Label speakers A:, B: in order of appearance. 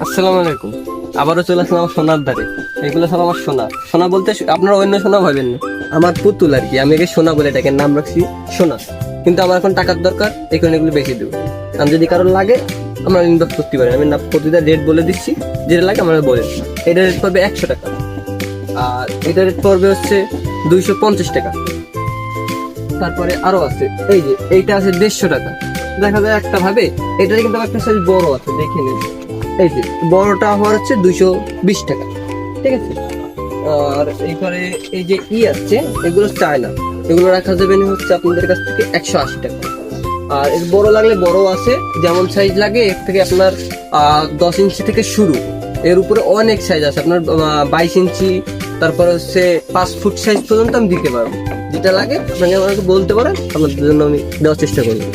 A: আসসালামু আলাইকুম। আবারও চলে আসলাম আমার সোনার ধারে। এগুলো সব আমার সোনা। সোনা বলতে আপনারা অন্য সোনা ভাবেন না, আমার পুতুল আর কি। আমি একে সোনা বলে এটাকে নাম রাখছি সোনা। কিন্তু আমার এখন টাকার দরকার, এই কারণে এগুলো বেশি দেবো। আর যদি কারোর লাগে আমরা ইনবক্স করতে পারি। আমি না প্রতিটা রেট বলে দিচ্ছি, যেটা লাগে আমরা বলে দিচ্ছি। এটা রেট পড়বে 100 টাকা, আর এটা রেট পড়বে হচ্ছে 250 টাকা। তারপরে আরো আছে, এই যে এইটা আছে 150 টাকা। দেখা যায় একটা ভাবে এটা কিন্তু আমার একটা সাইজ বড় আছে, দেখে নিন। এই যে বড়টা হওয়ার হচ্ছে 220 টাকা, ঠিক আছে। আর এইবারে এই যে আছে, এগুলো চায়না, এগুলো রাখা যাবে না হচ্ছে আপনাদের কাছ থেকে 180 টাকা। আর এর বড় লাগলে বড় আছে, যেমন সাইজ লাগে এর থেকে আপনার 10 ইঞ্চি থেকে শুরু। এর উপরে অনেক সাইজ আছে, আপনার 22 ইঞ্চি, তারপরে হচ্ছে 5 ফুট সাইজ পর্যন্ত আমি দিতে পারবো। যেটা লাগে আপনাকে আমাকে বলতে পারেন, আপনাদের জন্য আমি দেওয়ার চেষ্টা করবো।